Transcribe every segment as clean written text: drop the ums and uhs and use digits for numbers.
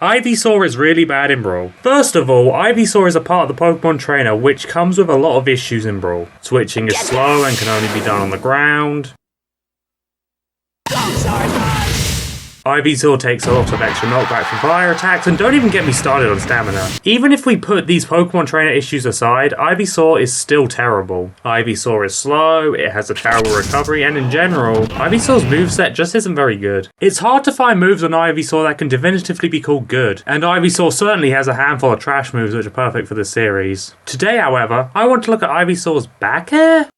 Ivysaur is really bad in Brawl. First of all, Ivysaur is a part of the Pokemon trainer which comes with a lot of issues in Brawl. Switching is slow and can only be done on the ground. Ivysaur takes a lot of extra knockback from fire attacks, and don't even get me started on stamina. Even if we put these Pokemon trainer issues aside, Ivysaur is still terrible. Ivysaur is slow, it has a terrible recovery, and in general, Ivysaur's moveset just isn't very good. It's hard to find moves on Ivysaur that can definitively be called good, and Ivysaur certainly has a handful of trash moves which are perfect for this series. Today, however, I want to look at Ivysaur's back air?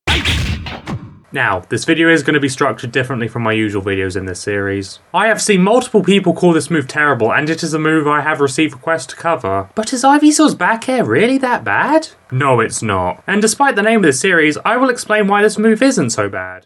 Now, this video is going to be structured differently from my usual videos in this series. I have seen multiple people call this move terrible, and it is a move I have received requests to cover. But is Ivysaur's back air really that bad? No, it's not. And despite the name of this series, I will explain why this move isn't so bad.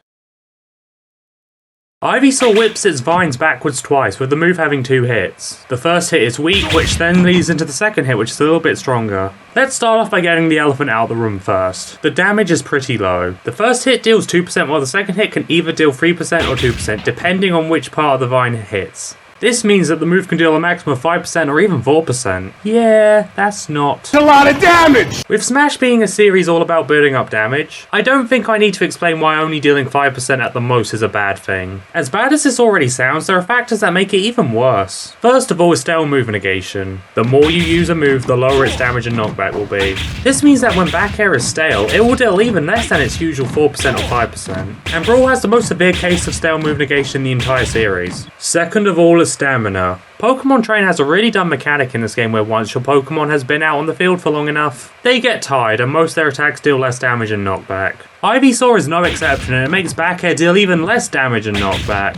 Ivysaur whips its vines backwards twice, with the move having 2 hits. The first hit is weak, which then leads into the second hit, which is a little bit stronger. Let's start off by getting the elephant out of the room first. The damage is pretty low. The first hit deals 2%, while the second hit can either deal 3% or 2%, depending on which part of the vine it hits. This means that the move can deal a maximum of 5% or even 4%. Yeah, that's not a lot of damage! With Smash being a series all about building up damage, I don't think I need to explain why only dealing 5% at the most is a bad thing. As bad as this already sounds, there are factors that make it even worse. First of all is stale move negation. The more you use a move, the lower its damage and knockback will be. This means that when back air is stale, it will deal even less than its usual 4% or 5%. And Brawl has the most severe case of stale move negation in the entire series. Second of all is stamina. Pokemon Train has a really dumb mechanic in this game where once your Pokemon has been out on the field for long enough, they get tired and most of their attacks deal less damage and knockback. Ivysaur is no exception, and it makes back air deal even less damage and knockback.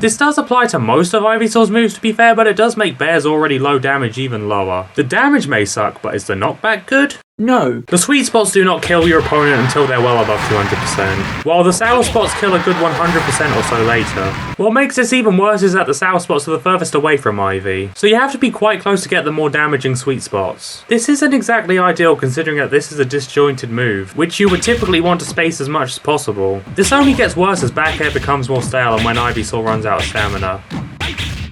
This does apply to most of Ivysaur's moves to be fair, but it does make Bear's already low damage even lower. The damage may suck, but is the knockback good? No. The sweet spots do not kill your opponent until they're well above 200%, while the sour spots kill a good 100% or so later. What makes this even worse is that the sour spots are the furthest away from Ivy, so you have to be quite close to get the more damaging sweet spots. This isn't exactly ideal considering that this is a disjointed move, which you would typically want to space as much as possible. This only gets worse as back air becomes more stale and when Ivysaur runs out of stamina.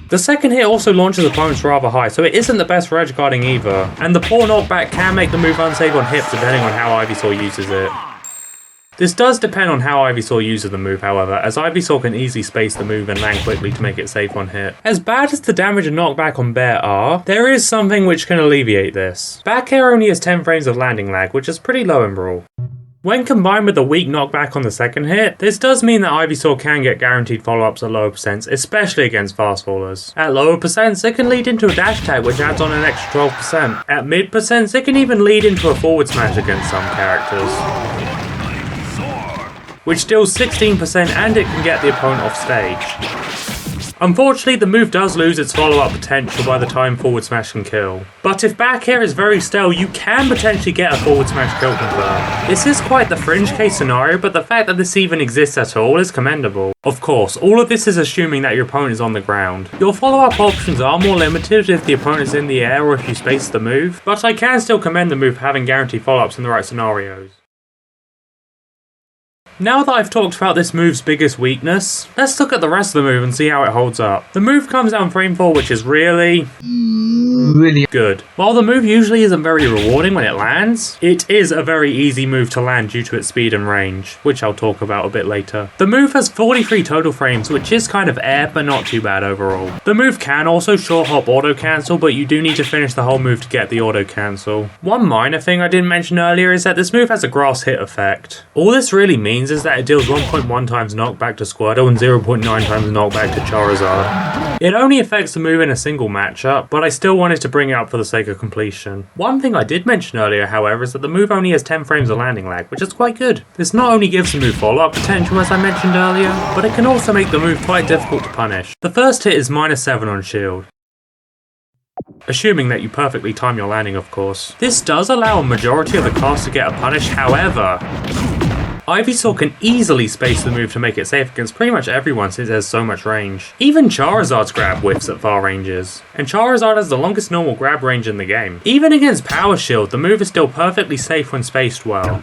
The second hit also launches opponents rather high, so it isn't the best for edge guarding either, and the poor knockback can make the move unsafe on hit depending on how Ivysaur uses it. This does depend on how Ivysaur uses the move, however, as Ivysaur can easily space the move and land quickly to make it safe on hit. As bad as the damage and knockback on Bear are, there is something which can alleviate this. Back air only has 10 frames of landing lag, which is pretty low in Brawl. When combined with the weak knockback on the second hit, this does mean that Ivysaur can get guaranteed follow-ups at lower percents, especially against fast fallers. At lower percents, it can lead into a dash attack which adds on an extra 12%. At mid percents, it can even lead into a forward smash against some characters, which deals 16% and it can get the opponent off stage. Unfortunately, the move does lose its follow-up potential by the time forward smash can kill. But if back air is very stale, you can potentially get a forward smash kill confirm. This is quite the fringe case scenario, but the fact that this even exists at all is commendable. Of course, all of this is assuming that your opponent is on the ground. Your follow-up options are more limited if the opponent is in the air or if you space the move, but I can still commend the move for having guaranteed follow-ups in the right scenarios. Now that I've talked about this move's biggest weakness, let's look at the rest of the move and see how it holds up. The move comes down frame 4, which is really good. While the move usually isn't very rewarding when it lands, it is a very easy move to land due to its speed and range, which I'll talk about a bit later. The move has 43 total frames, which is kind of air, but not too bad overall. The move can also short hop auto cancel, but you do need to finish the whole move to get the auto cancel. One minor thing I didn't mention earlier is that this move has a grass hit effect. All this really means is that it deals 1.1 times knockback to Squirtle and 0.9 times knockback to Charizard. It only affects the move in a single matchup, but I still wanted to bring it up for the sake of completion. One thing I did mention earlier, however, is that the move only has 10 frames of landing lag, which is quite good. This not only gives the move follow-up potential as I mentioned earlier, but it can also make the move quite difficult to punish. The first hit is -7 on shield, assuming that you perfectly time your landing, of course. This does allow a majority of the cast to get a punish, however, Ivysaur can easily space the move to make it safe against pretty much everyone since it has so much range. Even Charizard's grab whiffs at far ranges, and Charizard has the longest normal grab range in the game. Even against Power Shield, the move is still perfectly safe when spaced well.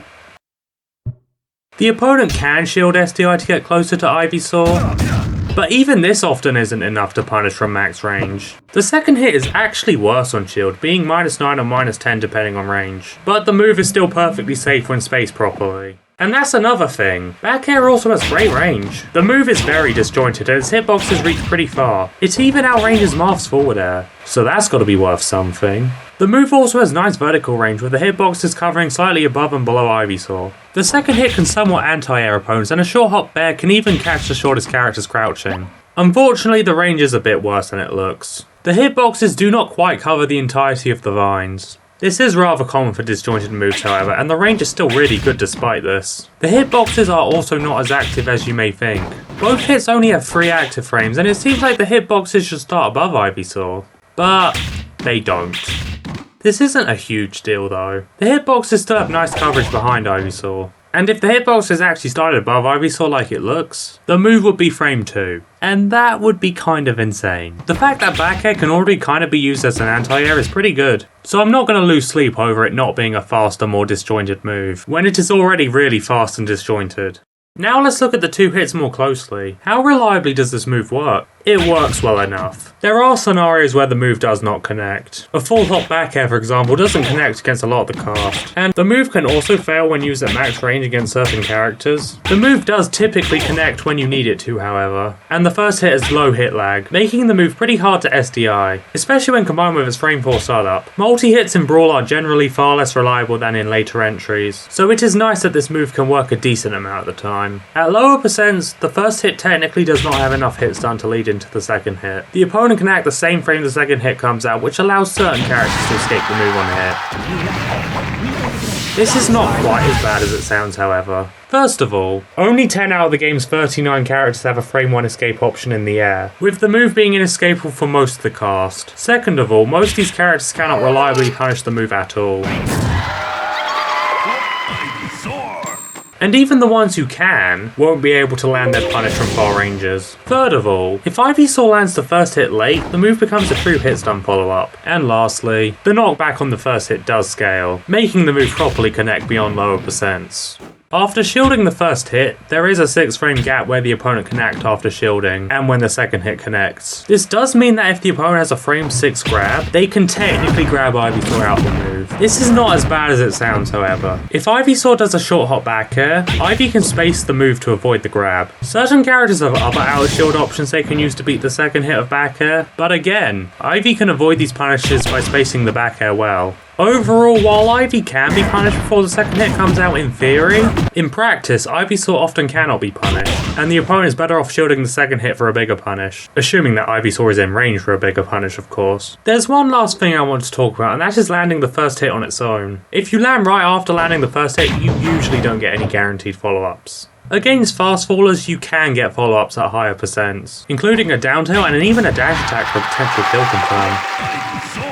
The opponent can shield SDI to get closer to Ivysaur, but even this often isn't enough to punish from max range. The second hit is actually worse on shield, being -9 or -10 depending on range, but the move is still perfectly safe when spaced properly. And that's another thing. Back air also has great range. The move is very disjointed and its hitboxes reach pretty far. It even outranges Marth's forward air, so that's gotta be worth something. The move also has nice vertical range with the hitboxes covering slightly above and below Ivysaur. The second hit can somewhat anti-air opponents and a short hop bear can even catch the shortest characters crouching. Unfortunately, the range is a bit worse than it looks. The hitboxes do not quite cover the entirety of the vines. This is rather common for disjointed moves however, and the range is still really good despite this. The hitboxes are also not as active as you may think. Both hits only have 3 active frames and it seems like the hitboxes should start above Ivysaur, but they don't. This isn't a huge deal though. The hitboxes still have nice coverage behind Ivysaur. And if the hitboxes actually started above Ivysaur like it looks, the move would be frame 2. And that would be kind of insane. The fact that back air can already kind of be used as an anti-air is pretty good. So I'm not going to lose sleep over it not being a faster, more disjointed move, when it is already really fast and disjointed. Now let's look at the 2 hits more closely. How reliably does this move work? It works well enough. There are scenarios where the move does not connect. A full hop back air, for example, doesn't connect against a lot of the cast. And the move can also fail when used at max range against certain characters. The move does typically connect when you need it to, however. And the first hit has low hit lag, making the move pretty hard to SDI, especially when combined with its frame 4 startup. Multi-hits in Brawl are generally far less reliable than in later entries, so it is nice that this move can work a decent amount of the time. At lower percents, the first hit technically does not have enough hits done to lead into the second hit. The opponent can act the same frame the second hit comes out, which allows certain characters to escape the move on hit. This is not quite as bad as it sounds, however. First of all, only 10 out of the game's 39 characters have a frame 1 escape option in the air, with the move being inescapable for most of the cast. Second of all, most of these characters cannot reliably punish the move at all. And even the ones who can, won't be able to land their punish from far ranges. Third of all, if Ivysaur lands the first hit late, the move becomes a true hit stun follow-up. And lastly, the knockback on the first hit does scale, making the move properly connect beyond lower percents. After shielding the first hit, there is a 6 frame gap where the opponent can act after shielding, and when the second hit connects. This does mean that if the opponent has a frame 6 grab, they can technically grab Ivysaur out the move. This is not as bad as it sounds, however. If Ivysaur does a short hop back air, Ivy can space the move to avoid the grab. Certain characters have other out of shield options they can use to beat the second hit of back air, but again, Ivy can avoid these punishes by spacing the back air well. Overall, while Ivy can be punished before the second hit comes out in theory, in practice, Ivysaur often cannot be punished, and the opponent is better off shielding the second hit for a bigger punish, assuming that Ivysaur is in range for a bigger punish, of course. There's one last thing I want to talk about, and that is landing the first hit on its own. If you land right after landing the first hit, you usually don't get any guaranteed follow-ups. Against fast fallers, you can get follow-ups at higher percents, including a down tilt and even a dash attack for a potential kill confirm.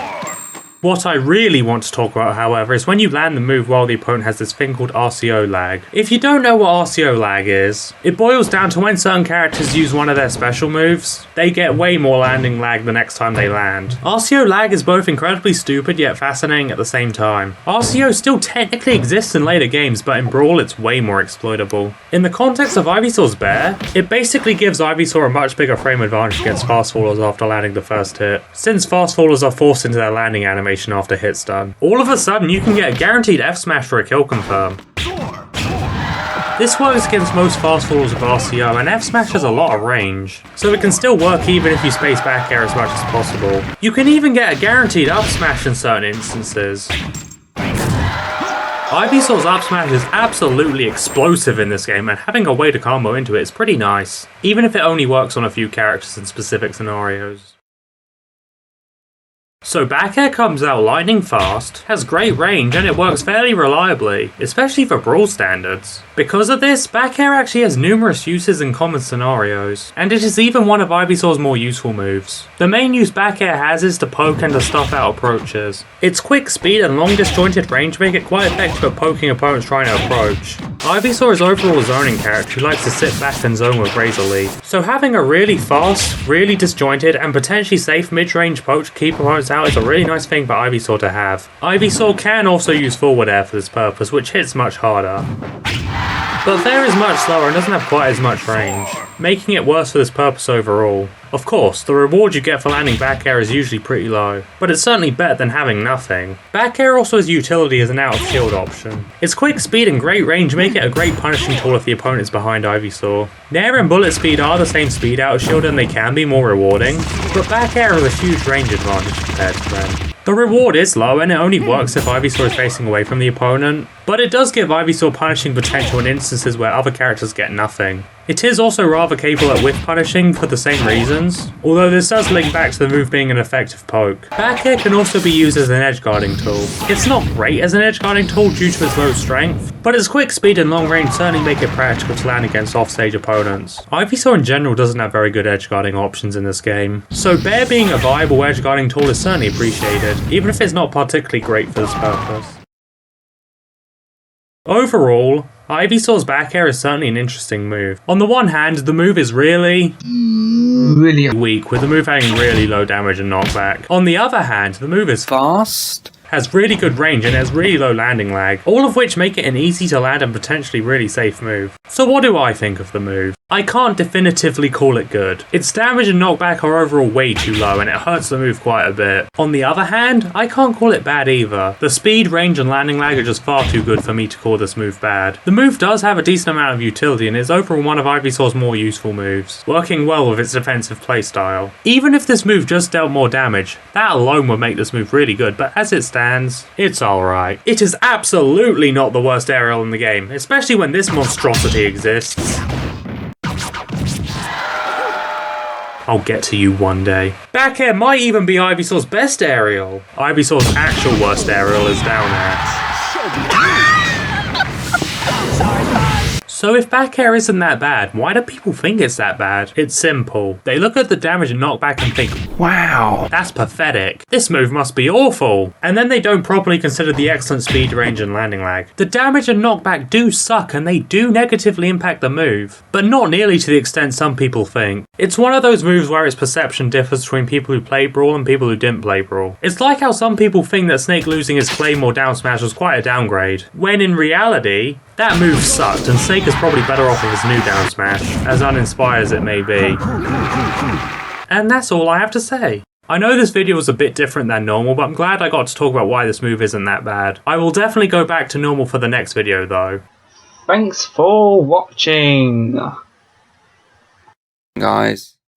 What I really want to talk about, however, is when you land the move while the opponent has this thing called RCO lag. If you don't know what RCO lag is, it boils down to when certain characters use one of their special moves, they get way more landing lag the next time they land. RCO lag is both incredibly stupid yet fascinating at the same time. RCO still technically exists in later games, but in Brawl it's way more exploitable. In the context of Ivysaur's bear, it basically gives Ivysaur a much bigger frame advantage against fast fallers after landing the first hit, since fast fallers are forced into their landing animation after hit stun. All of a sudden you can get a guaranteed F smash for a kill confirm. This works against most fast fallers with RCO, and F smash has a lot of range, so it can still work even if you space back air as much as possible. You can even get a guaranteed up smash in certain instances. Ivysaur's up smash is absolutely explosive in this game, and having a way to combo into it is pretty nice, even if it only works on a few characters in specific scenarios. So back air comes out lightning fast, has great range, and it works fairly reliably, especially for Brawl standards. Because of this, back air actually has numerous uses in common scenarios, and it is even one of Ivysaur's more useful moves. The main use back air has is to poke and to stuff out approaches. Its quick speed and long disjointed range make it quite effective at poking opponents trying to approach. Ivysaur is overall a zoning character who likes to sit back and zone with Razor Leaf, so having a really fast, really disjointed, and potentially safe mid-range poke to keep opponents out is a really nice thing for Ivysaur to have. Ivysaur can also use forward air for this purpose, which hits much harder, but there is much slower and doesn't have quite as much range. making it worse for this purpose overall. Of course, the reward you get for landing back air is usually pretty low, but it's certainly better than having nothing. Back air also has utility as an out of shield option. Its quick speed and great range make it a great punishing tool if the opponent's behind Ivysaur. Nair and bullet speed are the same speed out of shield and they can be more rewarding, but back air has a huge range advantage compared to them. The reward is low and it only works if Ivysaur is facing away from the opponent, but it does give Ivysaur punishing potential in instances where other characters get nothing. It is also rather capable at whiff punishing for the same reasons, although this does link back to the move being an effective poke. Back air can also be used as an edge guarding tool. It's not great as an edge guarding tool due to its low strength, but its quick speed and long range certainly make it practical to land against offstage opponents. Ivysaur in general doesn't have very good edge guarding options in this game, so Bear being a viable edge guarding tool is certainly appreciated, even if it's not particularly great for this purpose. Overall, Ivysaur's back air is certainly an interesting move. On the one hand, the move is really weak, with the move having really low damage and knockback. On the other hand, the move is fast, has really good range, and has really low landing lag, all of which make it an easy to land and potentially really safe move. So what do I think of the move? I can't definitively call it good. Its damage and knockback are overall way too low and it hurts the move quite a bit. On the other hand, I can't call it bad either. The speed, range and landing lag are just far too good for me to call this move bad. The move does have a decent amount of utility and is overall one of Ivysaur's more useful moves, working well with its defensive playstyle. Even if this move just dealt more damage, that alone would make this move really good, but as it stands, it's alright. It is absolutely not the worst aerial in the game, especially when this monstrosity exists. I'll get to you one day. Back air might even be Ivysaur's best aerial. Ivysaur's actual worst aerial is down air. So if back air isn't that bad, why do people think it's that bad? It's simple. They look at the damage and knockback and think, wow, that's pathetic. This move must be awful. And then they don't properly consider the excellent speed, range and landing lag. The damage and knockback do suck and they do negatively impact the move, but not nearly to the extent some people think. It's one of those moves where its perception differs between people who play Brawl and people who didn't play Brawl. It's like how some people think that Snake losing his Claymore down smash was quite a downgrade, when in reality, that move sucked and Snake is probably better off with his new down smash, as uninspired as it may be. And that's all I have to say. I know this video was a bit different than normal, but I'm glad I got to talk about why this move isn't that bad. I will definitely go back to normal for the next video though. Thanks for watching, guys.